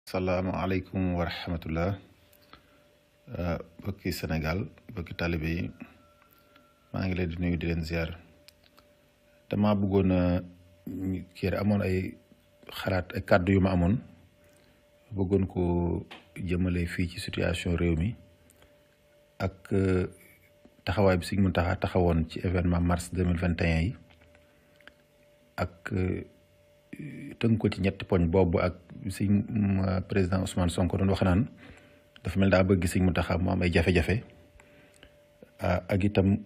salaamaaleykum wa rahmatullah bokki Sénégal bokki talibé yi maa ngi leen di nuyu di leen ziar dama bëggoon a amoon ay xalaat ay kàddu yu ma amoon bëggoon ko jëmale fii ci situation réew mi ak taxawaay bi Sëñ Muntaxa taxawoon ci événement mars 2021 yi ak tënk ko ci ñetti poñ boobu ak Sëñ président Ousmane Sonko doon wax naan dafa mel daa bëgg Sëñ Muntaxa mu am ay jafe-jafe ak itam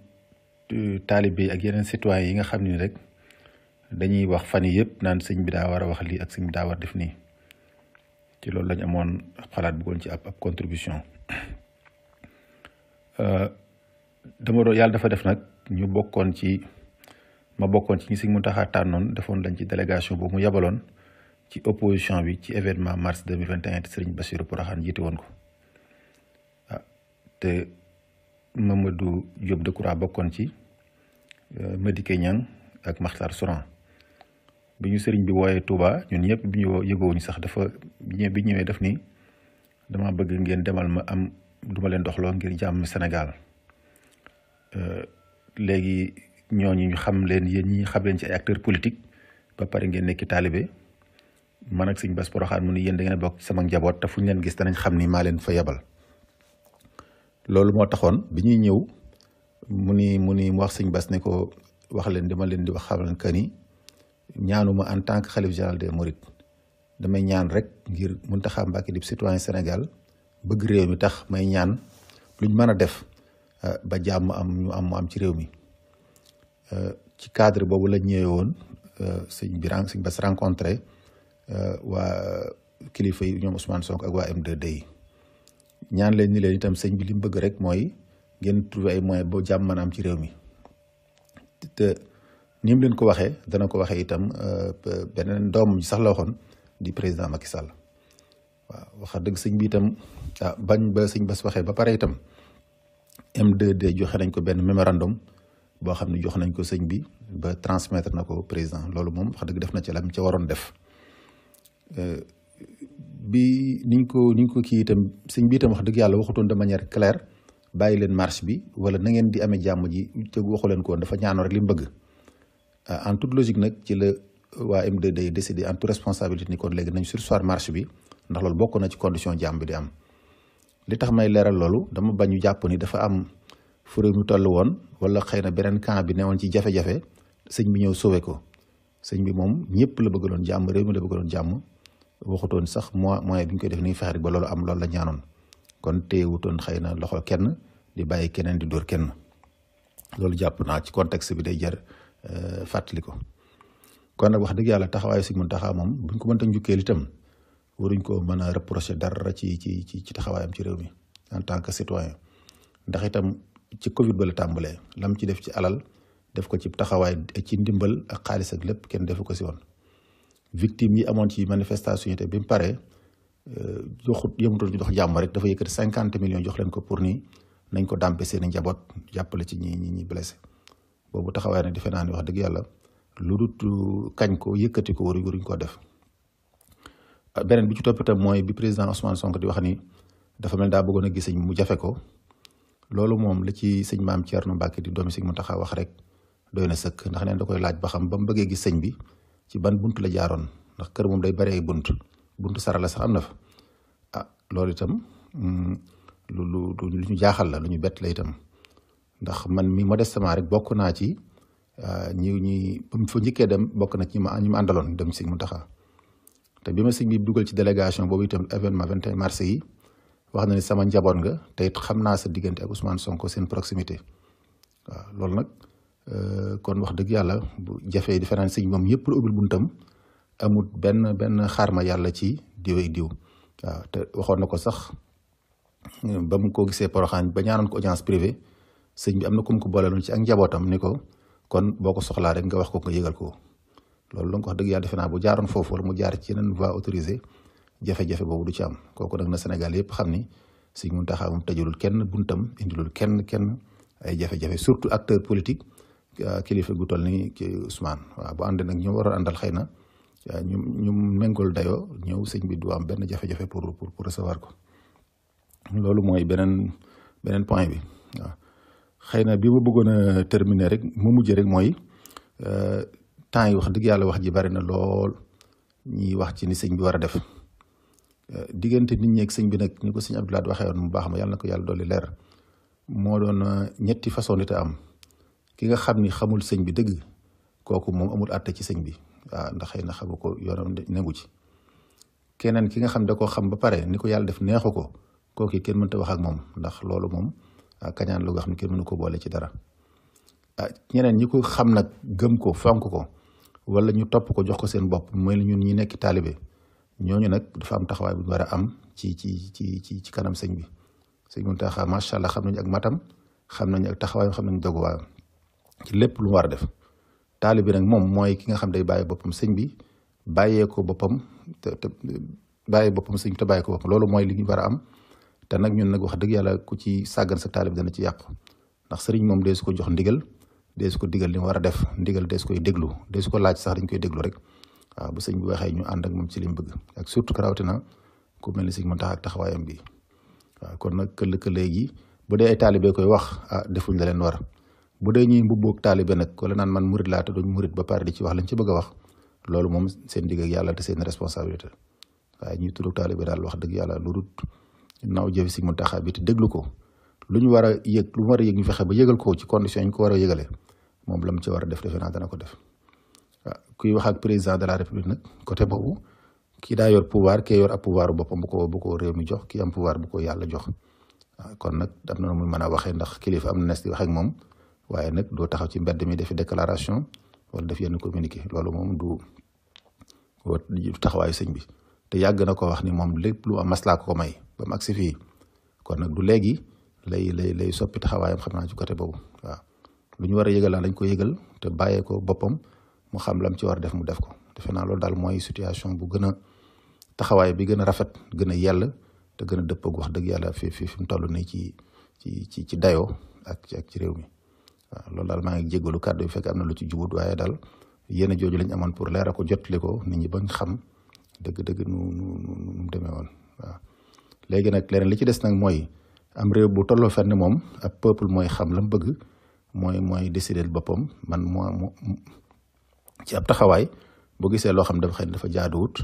taalibe ak yeneen citoyen yi nga xam ni rek dañuy wax fan yi yëpp naan sëñ bi daa war a wax lii ak sëñ bi daa war def nii ci loolu lañ amoon xalaat bëggoon ci ab contribution dama doon yàlla dafa def nag ma bokkoon ci ñi Sëñ Muntaxa tànnoon defoon lañ ci délégation boobu mu yabaloon ci opposition bi ci événement mars 2021 te Sëriñ Bassirou Porokhane jiite woon ko te Mamadou Diop Decroix bokkoon ci Madické Niang ak Makhtar Souran bi ñu sëriñ bi wooyee Touba ñun ñëpp bi ñu yëgoowuñu sax bi ñëwee def ni dama bëgg ngeen demal ma am duma leen doxloo ngir jàmm Sénégal léegi ñooñu ñu xam leen yéen ñi xam leen ci ay acteurs politiques ba pare ngeen nekki taalibe man ak Sëñ Bass Porokhane mu ni yéen da ngeen bokk ci sama njaboot te fu ñu leen gis danañ xam ni maa leen fa yebal loolu moo taxoon bi ñuy ñëw mu wax Sëñ Bass ne ko wax leen dama leen di wax xamal que ni ñaanuma en tant que xalif général des mourides damay ñaan rek ngir Muntaxa Mbàkke di citoyen Sénégal bëgg réew mi tax may ñaan luñ mën a def ba jàmm mu am ci réew mi ci cadre boobu la ñëwee woon Sëñ Bass rencontré waa kilifa yi ñoom Ousmane Sonko ak waa M2D yi ñaan leen ni leen itam sëñ bi li mu bëgg rek mooy ngeen trouver ay moyens ba jàmm mën a am ci réew mi te ni mu leen ko waxee dana ko waxee itam beneen doom sax la waxoon di président Macky Sall waaw wax dëgg sëñ bi itam bañ ba Sëñ Bass waxee ba pare itam M2D joxe nañ ko benn mémorandum boo xam ne jox nañ ko sëñ bi ba transmettre na ko président loolu moom wax dëgg def na ci lam ca waroon def bi niñ ko kii itam sëñ bi itam wax dëgg yàlla waxutoon de manière claire bàyyi leen marche bi wala na ngeen di amee jàmm ji te waxu leen ko woon dafa ñaanoo rek li mu bëgg en toute logique nag ci la waa M2D décidé en toute responsabilité ni kon léegi nañ surseoir marche bi ndax loolu bokk na ci condition jàmm bi di am li tax may leeral loolu dama bañ ñu jàpp ni dafa am fu réew mi toll woon wala xëy na beneen camp bi newoon ci jafe-jafe sëñ bi ñëw sauvé ko sëñ bi moom ñëpp la bëggaloon jàmm réew mi la bëggaloon jàmm waxutoon sax moyen bi ñu koy def ni fexe rek ba loolu am loolu la ñaanoon kon téyewutoon xëy na loxo kenn di bàyyi keneen di dóor kenn loolu jàpp naa ci contexte bi day jar fàttali ko kon nag wax dëgg yàlla taxawaayu Sëñ Muntaxa moom buñ ko mënta njukkeel itam waruñ ko mën a reprocher dara ci taxawaayam ci réew mi en tant que citoyen ndax itam ci Covid ba la tàmbalee lam ci def ci alal def ko ci taxawaay ci ndimbal ak xaalis ak lépp kenn defu ko si woon victime yi amoon ci manifestation yi te bi mu paree yëmutoon ci dox jàmm rek dafa yëkkati 50 millions jox leen ko pour ni nañ ko dàmpe seen i njaboot jàppale ci ñi blessé boobu taxawaay nag defe naa ni wax dëgg yàlla lu dut kañ ko yëkkati ko waruñ koo def beneen bi ci topp itam mooy bi président Ousmane Sonko di wax ni dafa mel daa bëggoon a gis mu jafe ko loolu moom la ci sëñ Maam Thierno Mbacke di doomi Sëñ Muntaxa wax rek doy na sëkk ndax neen da koy laaj ba xam ba mu bëggee gis sëñ bi ci ban bunt la jaaroon ndax kër moom day bari ay buntu sarala sax am na fa loolu itam lu ñu jaaxal la lu ñu bett la itam ndax man mi modestement rek bokk naa ci ñi ba mu fa njëkkee dem bokk na ci ñi ma àndaloon dem Sëñ Muntaxa te bi ma sëñ bi dugal ci délégation boobu itam événement 21 mars yi wax na ni sama njaboot nga te it xam naa sa diggante ak Ousmane Sonko seen proximité waaw loolu nag kon wax dëgg yàlla bu jafee différence sëñ moom yëpp la ubbil buntam amul benn xaarma yàlla ci diwee diw waaw te waxoon na ko sax ba mu ko gisee Porokhane ba ñaanoon ko audience privée sëñ bi am na ku mu ko booleeloon ci ak njabootam ni ko kon boo ko soxlaa rek nga wax ko nga yëgal ko loolu la nga wax dëgg yàlla defe naa bu jaaroon foofu wala mu jaar ci yeneen voie autorisée jafe-jafe boobu du ci am kooku nag na Sénégal yëpp xam ni Sëñ Muntaxa moom tëjalul kenn buntam indilul kenn ay jafe-jafe surtout acteur politique kilifa gu toll ni Ousmane waaw bu ànd nag ñoo waroon àndal xëy na ñu méngool dayoo ñëw sëñ bi du am benn jafe-jafe pour recevoir ko. loolu mooy beneen point bi waaw. xëy na bi ma bëggoon a terminer rek mu mujjee rek mooy temps yi wax dëgg yàlla wax ji bari na lool ñiy wax ci ni sëñ bi war a def diggante nit ñi ak sëñ bi nag ni ko sëñ Abdou Lahad waxee woon mu baax ma yàlla na ko yàlla dolli leer moo doon ñetti façon nit a am. ki nga xam ni xamul sëñ bi dëgg kooku moom amul àtte ci sëñ bi waaw ndax xëy na xamu ko yoonam nengu ci. keneen ki nga xam da koo xam ba pare ni ko yàlla def neexu ko kooku kenn mënta wax ak moom ndax loolu moom kañaan lu nga xam ne kenn mënu ko boole ci dara. ñeneen ñi ko xam nag gëm ko fonk ko wala ñu topp ko jox ko seen bopp mooy ñun ñi nekk taalibe ñooñu nag dafa am taxawaay bu ñu war a am ci kanam sëñ bi. sëñ Muntaxa macha allah xam nañu ak matam xam nañu ak taxawaayam xam nañu doguwaayam ci lépp lu mu war a def. taalibe nag moom mooy ki nga xam day bàyyi boppam sëñ bi bàyyee ko boppam te bàyyi boppam sëñ bi te bàyyi ko boppam loolu mooy li ñu war a am. te nag ñun nag wax dëgg yàlla ku ci sàggan sa taalibe dana ci yàqu ndax sëriñ moom dee su ko jox ndigal dee su ko digal li mu war a def ndigal dee su koy déglu dee su ko laaj sax dañ koy déglu rek waaw bu sëñ bi waxee ñu ànd ak moom ci li mu bëgg ak surtout que rawatina ku mel ni sëñ Muntaxa ak taxawaayam bi waaw kon nag léegi bu dee ay taalibe koy wax defuñ la leen war bu dee ñuy mbubboog taalibe nag wala naan man murit laa te duñ murit ba pare di ci wax lañ ci bëgg a wax loolu moom seen digg ak yàlla te seen responsabilité waaye ñuy tudd taalibe daal wax dëgg yàlla lu dul naaw jëfi si Muntaxa bi te déglu ko lu ñu war a yëg lu mu war a yëg ñu fexe ba yëgal ko ci condition yi ñu ko war a yëgalee moom la mu ci war a def defe naa dana ko def waaw kuy wax ak président de la république nag côté boobu kii daa yor pouvoir kii yor ab pouvoir boppam bu ko réew mi jox kii am pouvoir bu ko yàlla jox waaw kon nag am na muy mën a waxee ndax kilifa am na nes di wax ak moom waaye nag doo taxaw ci mbedd mi defi déclaration wala def yenn communiqué loolu moom du taxawaayu sëñ bi te yàgg na ko wax ni moom lépp lu am maslaa ko may ba mu agsi fii kon nag du léegi lay soppi taxawaayam xam naa ci côté boobu waaw lu ñu war a yëgal dañ ko yëgal te bàyyee ko boppam mu xam lam ci war a def mu def ko defe naa loolu daal mooy situation bu gën a taxawaay bi gën a rafet gën a yell te gën a dëppag wax dëgg yàlla fi mu toll nii ci dayoo ak ci réew mi waaw loolu daal maa ngi jéggalu kàddu yi fekk am na lu ci jubut waaye daal yéen a jooju lañ amoon pour leeral ko jotali ko nit ñi bañ xam dëgg-dëgg nu demee woon waaw. léegi nag leneen li ci des nag mooy am réew bu tolloo fenn moom ab peuple mooy xam la mu bëgg mooy décider boppam man moo ci ab taxawaay boo gisee loo xam dafa xëy dafa jaaduwut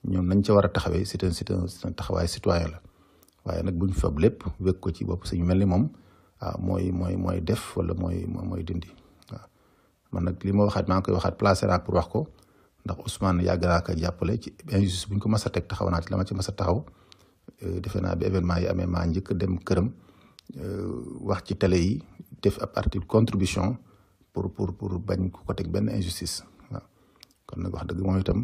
ñoom nañ ca war a taxawee c'est un taxawaay citoyen la waaye nag buñ fab lépp wékk ko ci bopp suñu mel ni moom mooy def wala mooy dindi waaw. man nag li ma waxaat maa ngi koy waxaat placé naa pour wax ko ndax Ousmane yàgg naa ko jàppale ci injustice buñ ko mas a teg taxaw naa ci la ma ci mas a taxaw defe naa bi événement yi amee maa njëkk dem këram wax ci télé yi def ab article contribution pour bañ ku ko teg benn injustice waaw. kon nag wax dëgg moom itam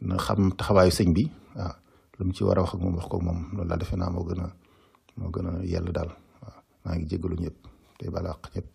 na xam taxawaayu sëñ bi waaw lu mu ci war a wax ak moom wax ko moom loolu daal defe naa moo gën a yell daal waaw maa ngi jégalu ñëpp tey balaa ñëpp.